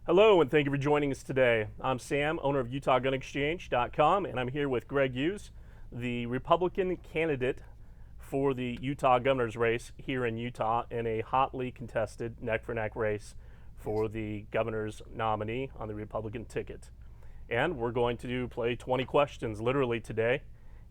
Hello, and thank you for joining us today. I'm Sam, owner of UtahGunExchange.com, and I'm here with Greg Hughes, the Republican candidate for the Utah governor's race here in Utah in a hotly contested neck-for-neck race for the governor's nominee on the Republican ticket. And we're going to play 20 questions literally today.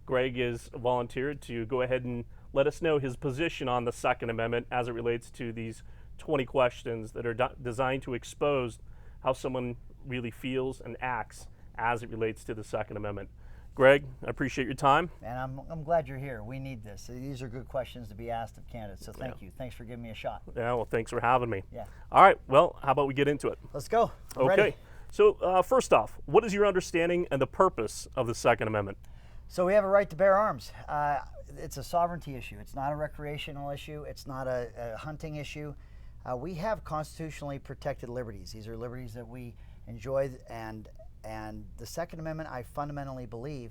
Greg is volunteered to go ahead and let us know his position on the Second Amendment as it relates to these 20 questions that are designed to expose how someone really feels and acts as it relates to the Second Amendment. Greg, I appreciate your time. And I'm glad you're here. We need this. These are good questions to be asked of candidates, so thank you. Thanks for giving me a shot. Yeah, well, thanks for having me. Yeah. All right, well, how about we get into it? Let's go. I'm okay. ready. So first off, what is your understanding and the purpose of the Second Amendment? So we have a right to bear arms. It's a sovereignty issue. It's not a recreational issue. It's not a hunting issue. We have constitutionally protected liberties. These are liberties that we enjoy, and the Second Amendment, I fundamentally believe,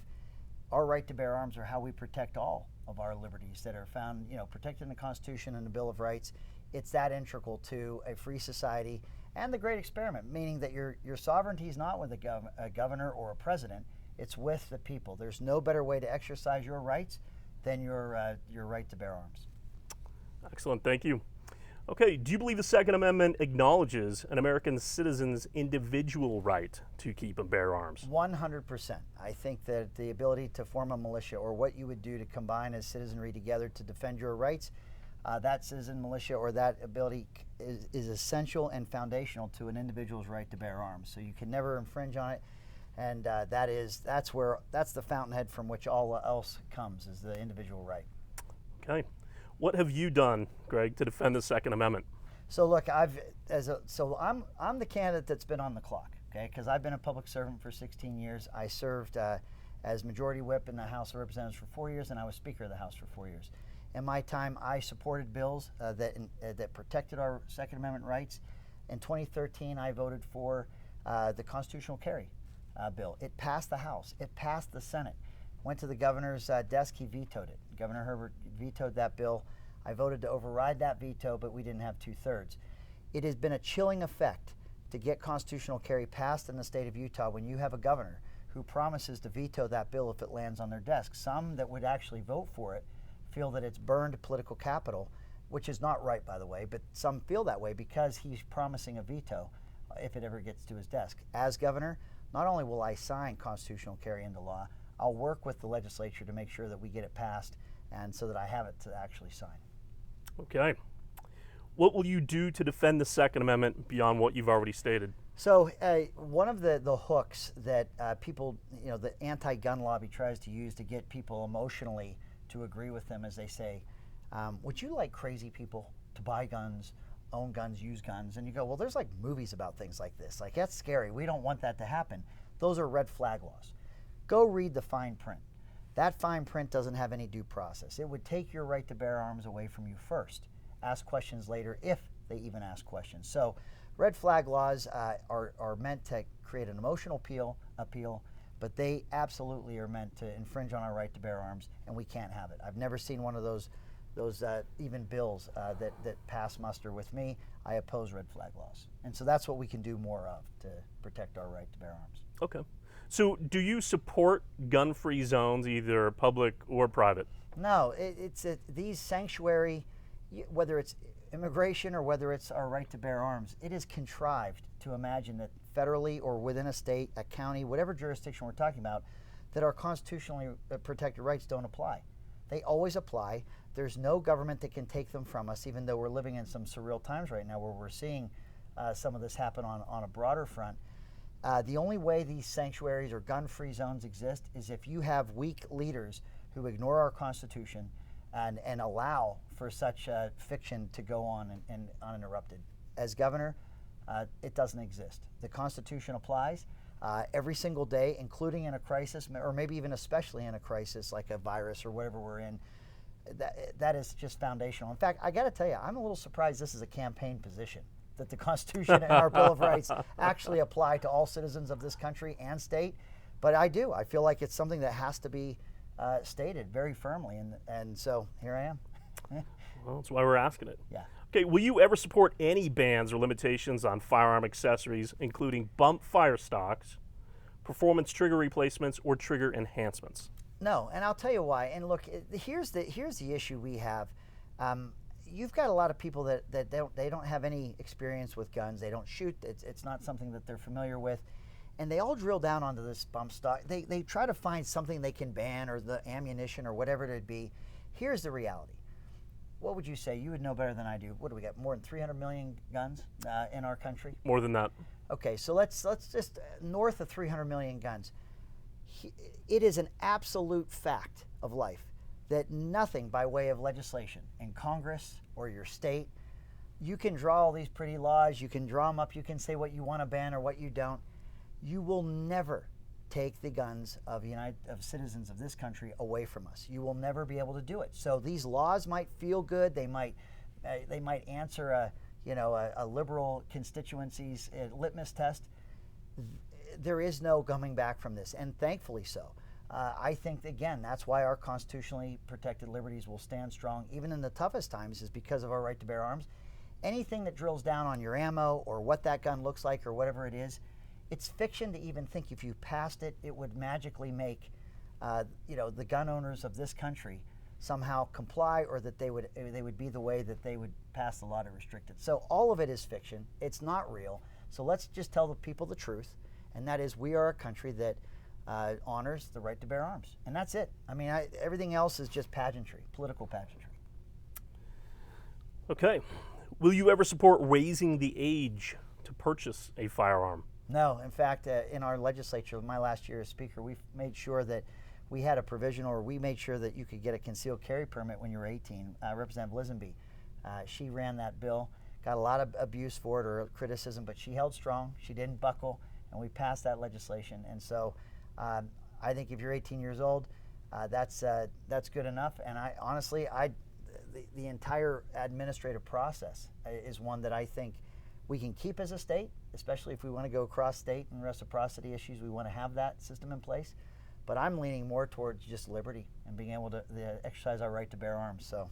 our right to bear arms are how we protect all of our liberties that are found, protected in the Constitution and the Bill of Rights. It's that integral to a free society and the great experiment, meaning that your sovereignty is not with a governor or a president. It's with the people. There's no better way to exercise your rights than your right to bear arms. Excellent, thank you. Okay, do you believe the Second Amendment acknowledges an American citizen's individual right to keep and bear arms? 100%. I think that the ability to form a militia, or what you would do to combine as citizenry together to defend your rights, that citizen militia or that ability is essential and foundational to an individual's right to bear arms. So you can never infringe on it, and that's the fountainhead from which all else comes, is the individual right. Okay. What have you done, Greg, to defend the Second Amendment? So look, I'm the candidate that's been on the clock, okay? Because I've been a public servant for 16 years. I served as Majority Whip in the House of Representatives for 4 years, and I was Speaker of the House for 4 years. In my time, I supported bills that protected our Second Amendment rights. In 2013, I voted for the constitutional carry bill. It passed the House. It passed the Senate. Went to the governor's desk. He vetoed it. Governor Herbert vetoed that bill. I voted to override that veto, but we didn't have 2/3. It has been a chilling effect to get constitutional carry passed in the state of Utah when you have a governor who promises to veto that bill if it lands on their desk. Some that would actually vote for it feel that it's burned political capital, which is not right, by the way, but some feel that way because he's promising a veto if it ever gets to his desk. As governor, not only will I sign constitutional carry into law, I'll work with the legislature to make sure that we get it passed, and so that I have it to actually sign. Okay. What will you do to defend the Second Amendment beyond what you've already stated? So one of the hooks that people, the anti-gun lobby tries to use to get people emotionally to agree with them is they say, would you like crazy people to buy guns, own guns, use guns? And you go, well, there's like movies about things like this. Like, that's scary. We don't want that to happen. Those are red flag laws. Go read the fine print. That fine print doesn't have any due process. It would take your right to bear arms away from you first. Ask questions later, if they even ask questions. So red flag laws are meant to create an emotional appeal, but they absolutely are meant to infringe on our right to bear arms, and we can't have it. I've never seen one of those even bills that pass muster with me. I oppose red flag laws. And so that's what we can do more of to protect our right to bear arms. Okay. So do you support gun-free zones, either public or private? No, these sanctuary, whether it's immigration or whether it's our right to bear arms, it is contrived to imagine that federally or within a state, a county, whatever jurisdiction we're talking about, that our constitutionally protected rights don't apply. They always apply. There's no government that can take them from us, even though we're living in some surreal times right now where we're seeing some of this happen on a broader front. The only way these sanctuaries or gun-free zones exist is if you have weak leaders who ignore our Constitution and allow for such fiction to go on and uninterrupted. As governor, it doesn't exist. The Constitution applies every single day, including in a crisis, or maybe even especially in a crisis like a virus or whatever we're in. That is just foundational. In fact, I got to tell you, I'm a little surprised this is a campaign position, that the Constitution and our Bill of Rights actually apply to all citizens of this country and state. But I do. I feel like it's something that has to be stated very firmly, and so here I am. Well, that's why we're asking it. Yeah. Okay, will you ever support any bans or limitations on firearm accessories, including bump fire stocks, performance trigger replacements, or trigger enhancements? No, and I'll tell you why. And look, here's the issue we have. You've got a lot of people that don't have any experience with guns. They don't shoot. It's not something that they're familiar with, and they all drill down onto this bump stock. They try to find something they can ban, or the ammunition, or whatever it be. Here's the reality. What would you say? You would know better than I do. What do we got? More than 300 million guns in our country? More than that. Okay, so let's just north of 300 million guns. It is an absolute fact of life that nothing by way of legislation in Congress or your state, you can draw all these pretty laws, you can draw them up, you can say what you want to ban or what you don't. You will never take the guns of citizens of this country away from us. You will never be able to do it. So these laws might feel good. They might answer a liberal constituency's litmus test. There is no coming back from this, and thankfully so. I think, again, that's why our constitutionally protected liberties will stand strong, even in the toughest times, is because of our right to bear arms. Anything that drills down on your ammo or what that gun looks like or whatever it is, it's fiction to even think if you passed it, it would magically make the gun owners of this country somehow comply, or that they would be the way that they would pass the law to restrict it. So all of it is fiction. It's not real. So let's just tell the people the truth, and that is we are a country that honors the right to bear arms, and that's it. I mean, everything else is just pageantry, political pageantry. Okay. Will you ever support raising the age to purchase a firearm? No. In fact, in our legislature, my last year as Speaker, we made sure that we had a provision, or we made sure that you could get a concealed carry permit when you were 18. Representative Lisenby, she ran that bill, got a lot of abuse for it, or criticism, but she held strong. She didn't buckle, and we passed that legislation. And so I think if you're 18 years old, that's good enough. And I honestly, the entire administrative process is one that I think we can keep as a state, especially if we want to go across state and reciprocity issues. We want to have that system in place. But I'm leaning more towards just liberty and being able to exercise our right to bear arms. So,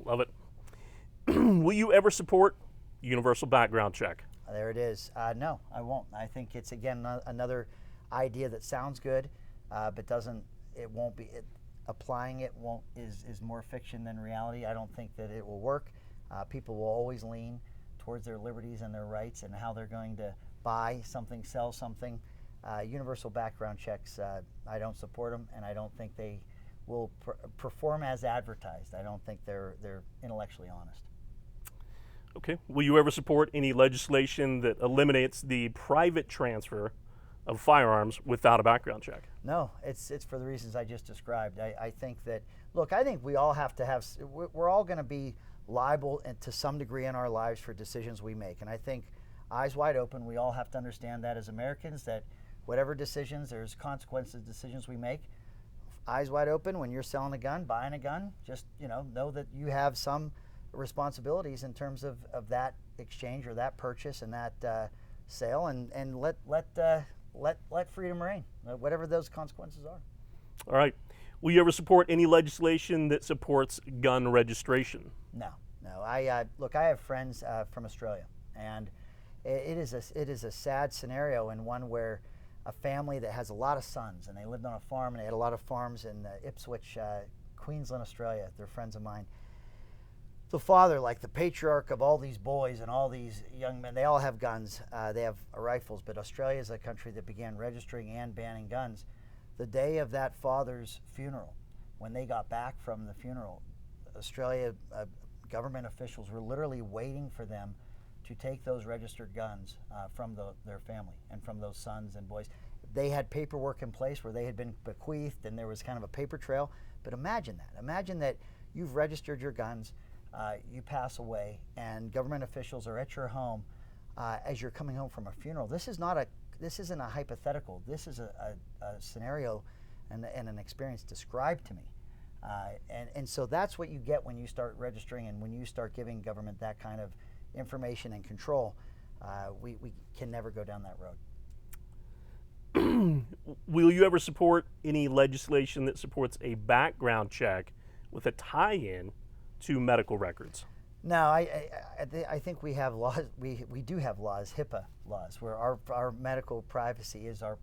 love it. Will you ever support universal background check? There it is. No, I won't. I think it's, again, another idea that sounds good, but applying it is more fiction than reality. I don't think that it will work. People will always lean towards their liberties and their rights and how they're going to buy something, sell something. Universal background checks, I don't support them, and I don't think they will perform as advertised. I don't think they're intellectually honest. Okay. Will you ever support any legislation that eliminates the private transfer of firearms without a background check? No, it's for the reasons I just described. I think that, look, I think we all have to have, we're all going to be liable to some degree in our lives for decisions we make. And I think eyes wide open, we all have to understand that as Americans, that whatever decisions, there's consequences, decisions we make. Eyes wide open, when you're selling a gun, buying a gun, just know that you have some responsibilities in terms of that exchange or that purchase and that sale, and let freedom reign, whatever those consequences are. All right. Will you ever support any legislation that supports gun registration? No. Look, I have friends from Australia, and it is a sad scenario, and one where a family that has a lot of sons, and they lived on a farm, and they had a lot of farms in Ipswich, Queensland, Australia. They're friends of mine. The father, like the patriarch of all these boys and all these young men, they all have guns. They have rifles, but Australia is a country that began registering and banning guns. The day of that father's funeral, when they got back from the funeral, Australia government officials were literally waiting for them to take those registered guns from their family and from those sons and boys. They had paperwork in place where they had been bequeathed, and there was kind of a paper trail. But imagine that. Imagine that you've registered your guns, you pass away, and government officials are at your home as you're coming home from a funeral. This isn't a hypothetical. This is a scenario and an experience described to me. And so that's what you get when you start registering and when you start giving government that kind of information and control. We can never go down that road. Will you ever support any legislation that supports a background check with a tie-in to medical records? No, I think we have laws. We do have laws, HIPAA laws, where our medical privacy is our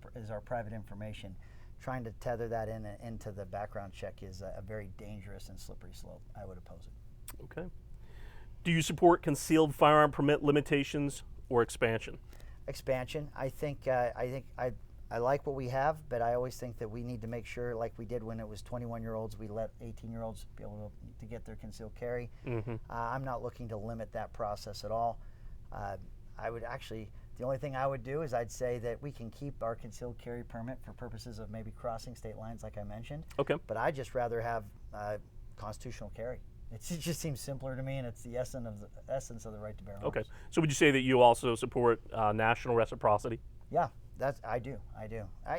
private information. Trying to tether that into the background check is a very dangerous and slippery slope. I would oppose it. Okay. Do you support concealed firearm permit limitations or expansion? Expansion. I think I like what we have, but I always think that we need to make sure, like we did when it was 21-year-olds, we let 18-year-olds be able to get their concealed carry. I'm not looking to limit that process at all. I would actually, the only thing I would do is I'd say that we can keep our concealed carry permit for purposes of maybe crossing state lines, like I mentioned. Okay. But I'd just rather have constitutional carry. It just seems simpler to me, and it's the essence of the right to bear arms. Okay. So would you say that you also support national reciprocity? Yeah, I do.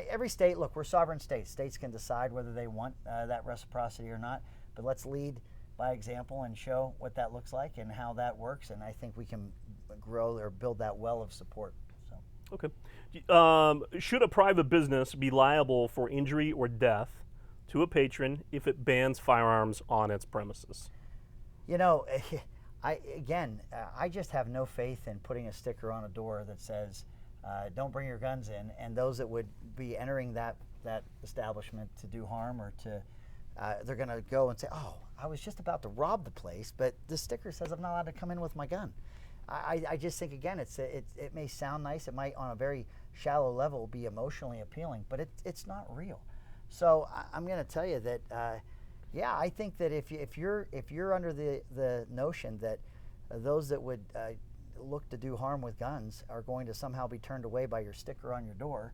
Every state, look, we're sovereign states. States can decide whether they want that reciprocity or not, but let's lead by example and show what that looks like and how that works, and I think we can grow or build that well of support. So. Okay. Should a private business be liable for injury or death to a patron if it bans firearms on its premises? You know, I just have no faith in putting a sticker on a door that says, don't bring your guns in, and those that would be entering that establishment to do harm or to, they're going to go and say, oh, I was just about to rob the place, but the sticker says I'm not allowed to come in with my gun. I just think, again, it may sound nice, it might on a very shallow level be emotionally appealing, but it's not real. So I'm going to tell you that, yeah, I think that if you're under the notion that those that would look to do harm with guns are going to somehow be turned away by your sticker on your door,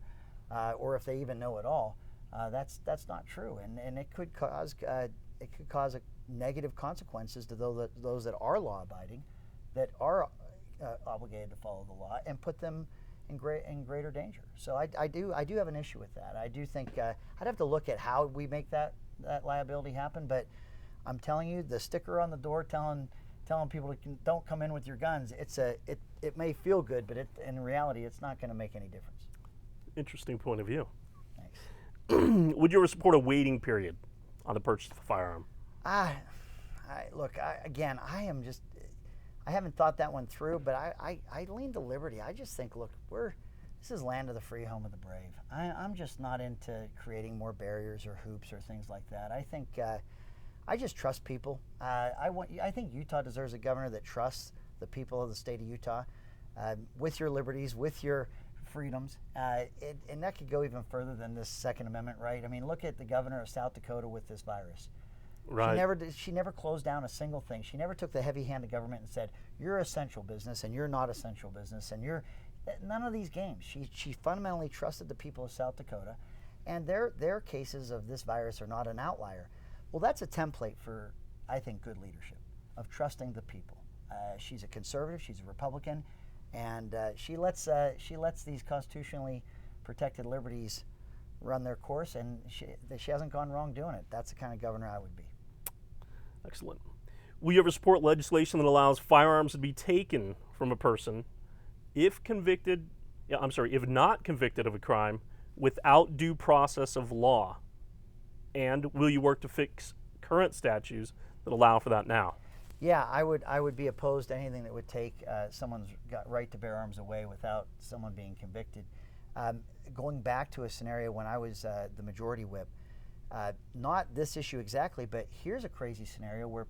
or if they even know it all, that's not true, and it could cause negative consequences to those that are law-abiding, that are obligated to follow the law, and put them in greater danger. So I do have an issue with that. I do think I'd have to look at how we make that liability happen, but I'm telling you, the sticker on the door telling people don't come in with your guns, it may feel good, but in reality it's not going to make any difference. Interesting point of view. Thanks. Would you ever support a waiting period on the purchase of a firearm? Look, I haven't thought that one through, but I lean to liberty. I just think, look, this is land of the free, home of the brave. I'm just not into creating more barriers or hoops or things like that. I think I just trust people. I think Utah deserves a governor that trusts the people of the state of Utah with your liberties, with your freedoms, and that could go even further than this Second Amendment right. I mean, look at the governor of South Dakota with this virus. Right. She never closed down a single thing. She never took the heavy hand of government and said, you're essential business and you're not essential business, and you're none of these games. She fundamentally trusted the people of South Dakota, and their cases of this virus are not an outlier. Well, that's a template for, I think, good leadership, of trusting the people. She's a conservative, she's a Republican, and she lets these constitutionally protected liberties run their course, and she hasn't gone wrong doing it. That's the kind of governor I would be. Excellent. Will you ever support legislation that allows firearms to be taken from a person if not convicted of a crime without due process of law? And will you work to fix current statutes that allow for that now? Yeah, I would be opposed to anything that would take someone's right to bear arms away without someone being convicted. Going back to a scenario when I was the majority whip, not this issue exactly, but here's a crazy scenario where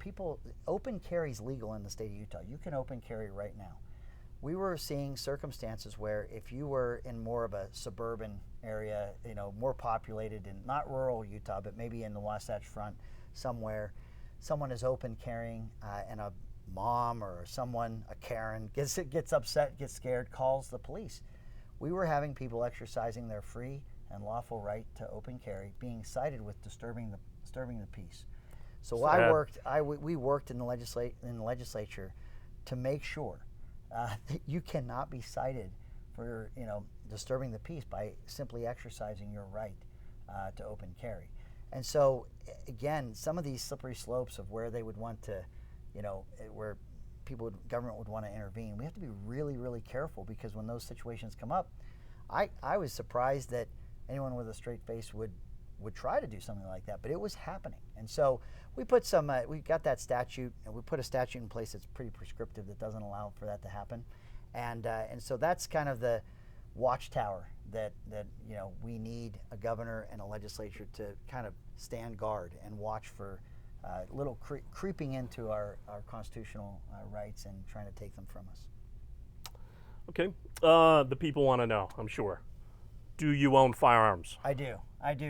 open carry is legal in the state of Utah. You can open carry right now. We were seeing circumstances where if you were in more of a suburban area, more populated, and not rural Utah, but maybe in the Wasatch Front somewhere, someone is open carrying, and a mom or someone, a Karen, gets upset, gets scared, calls the police. We were having people exercising their free and lawful right to open carry being cited with disturbing the peace. So we worked in the legislature to make sure that you cannot be cited for disturbing the peace by simply exercising your right to open carry. And so again, some of these slippery slopes of where they would want to, where government would want to intervene, we have to be really, really careful, because when those situations come up, I was surprised that anyone with a straight face would try to do something like that, but it was happening. And so we put some. We got that statute, and we put a statute in place that's pretty prescriptive that doesn't allow for that to happen, and so that's kind of the watchtower that we need a governor and a legislature to kind of stand guard and watch for little creeping into our constitutional rights and trying to take them from us. Okay, the people want to know, I'm sure. Do you own firearms? I do.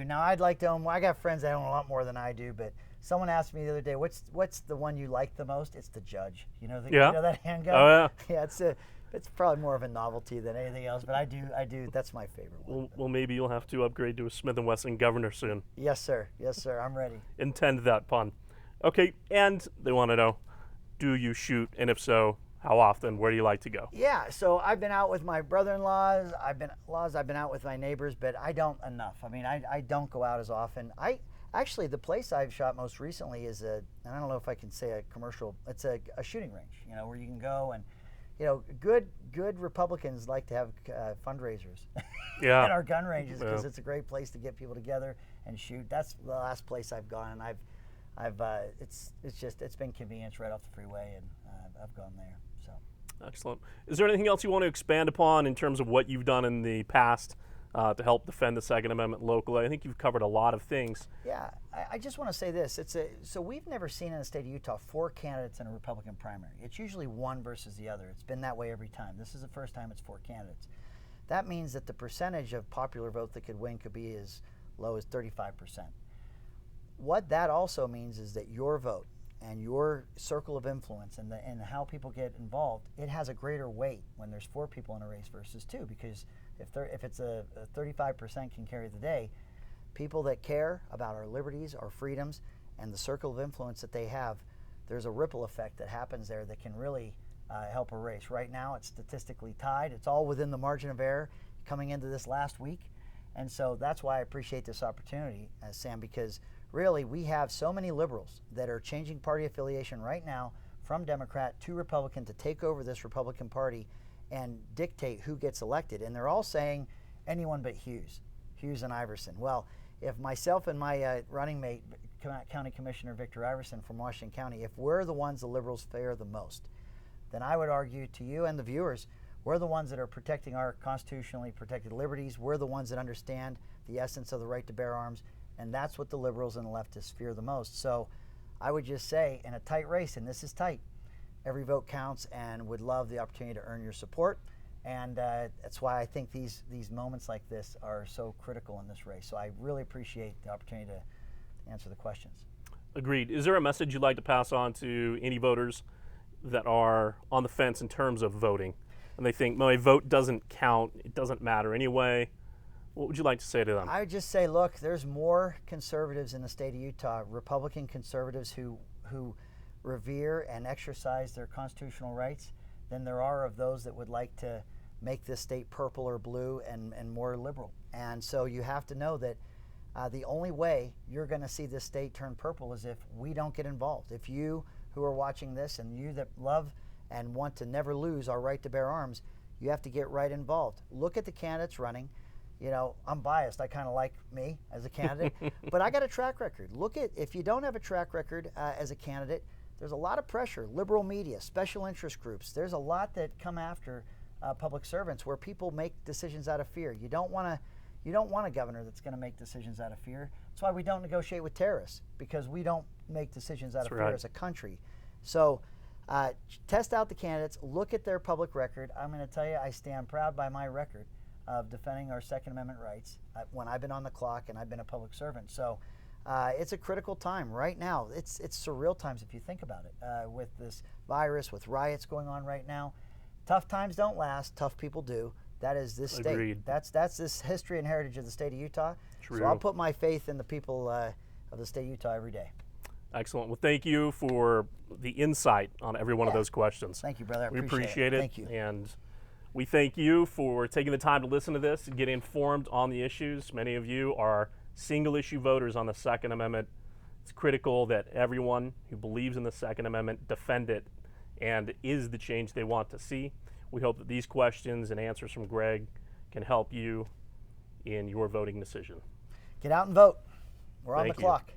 Now I'd like to own. I got friends that own a lot more than I do, but someone asked me the other day, "What's the one you like the most?" It's the Judge. You know that handgun. Oh yeah. Yeah, it's probably more of a novelty than anything else, but I do. That's my favorite one. Well, maybe you'll have to upgrade to a Smith & Wesson Governor soon. Yes, sir. I'm ready. Intend that pun. Okay, and they want to know, do you shoot, and if so, how often? Where do you like to go? Yeah, so I've been out with my brother-in-laws. I've been out with my neighbors, but I don't enough. I mean, I don't go out as often. Actually, the place I've shot most recently is and I don't know if I can say a commercial. It's a shooting range, where you can go and, good Republicans like to have fundraisers at our gun ranges because it's a great place to get people together and shoot. That's the last place I've gone, and it's been convenient right off the freeway, and I've gone there. So excellent. Is there anything else you want to expand upon in terms of what you've done in the past to help defend the Second Amendment locally? I think you've covered a lot of things. Yeah, I just want to say this. So we've never seen in the state of Utah 4 candidates in a Republican primary. It's usually one versus the other. It's been that way every time. This is the first time it's 4 candidates. That means that the percentage of popular vote that could win could be as low as 35%. What that also means is that your vote and your circle of influence and how people get involved, it has a greater weight when there's 4 people in a race versus 2, because if it's a 35% can carry the day, people that care about our liberties, our freedoms, and the circle of influence that they have, there's a ripple effect that happens there that can really help a race. Right now, it's statistically tied. It's all within the margin of error coming into this last week, and so that's why I appreciate this opportunity, Sam, because really we have so many liberals that are changing party affiliation right now from Democrat to Republican to take over this Republican Party and dictate who gets elected. And they're all saying anyone but Hughes and Iverson. Well, if myself and my running mate, County Commissioner Victor Iverson from Washington County, if we're the ones the liberals favor the most, then I would argue to you and the viewers, we're the ones that are protecting our constitutionally protected liberties. We're the ones that understand the essence of the right to bear arms, and that's what the liberals and the leftists fear the most. So I would just say, in a tight race, and this is tight, every vote counts, and would love the opportunity to earn your support. And that's why I think these moments like this are so critical in this race. So I really appreciate the opportunity to answer the questions. Agreed. Is there a message you'd like to pass on to any voters that are on the fence in terms of voting, and they think my vote doesn't count, it doesn't matter anyway? What would you like to say to them? I would just say, look, there's more conservatives in the state of Utah, Republican conservatives who revere and exercise their constitutional rights, than there are of those that would like to make this state purple or blue and more liberal. And so you have to know that the only way you're going to see this state turn purple is if we don't get involved. If you who are watching this and you that love and want to never lose our right to bear arms, you have to get right involved. Look at the candidates running. I'm biased. I kind of like me as a candidate, but I got a track record. If you don't have a track record as a candidate, there's a lot of pressure. Liberal media, special interest groups. There's a lot that come after public servants where people make decisions out of fear. You don't want a governor that's going to make decisions out of fear. That's why we don't negotiate with terrorists, because we don't make decisions out of fear as a country. So test out the candidates. Look at their public record. I'm going to tell you, I stand proud by my record of defending our Second Amendment rights when I've been on the clock and I've been a public servant. So it's a critical time right now. It's surreal times if you think about it, with this virus, with riots going on right now. Tough times don't last. Tough people do. That is this state. Agreed. That's this history and heritage of the state of Utah. True. So I'll put my faith in the people of the state of Utah every day. Excellent. Well, thank you for the insight on every one of those questions. Thank you, brother. We appreciate it. Thank you. And we thank you for taking the time to listen to this and get informed on the issues. Many of you are single-issue voters on the Second Amendment. It's critical that everyone who believes in the Second Amendment defend it and is the change they want to see. We hope that these questions and answers from Greg can help you in your voting decision. Get out and vote. We're on the Thank you. clock.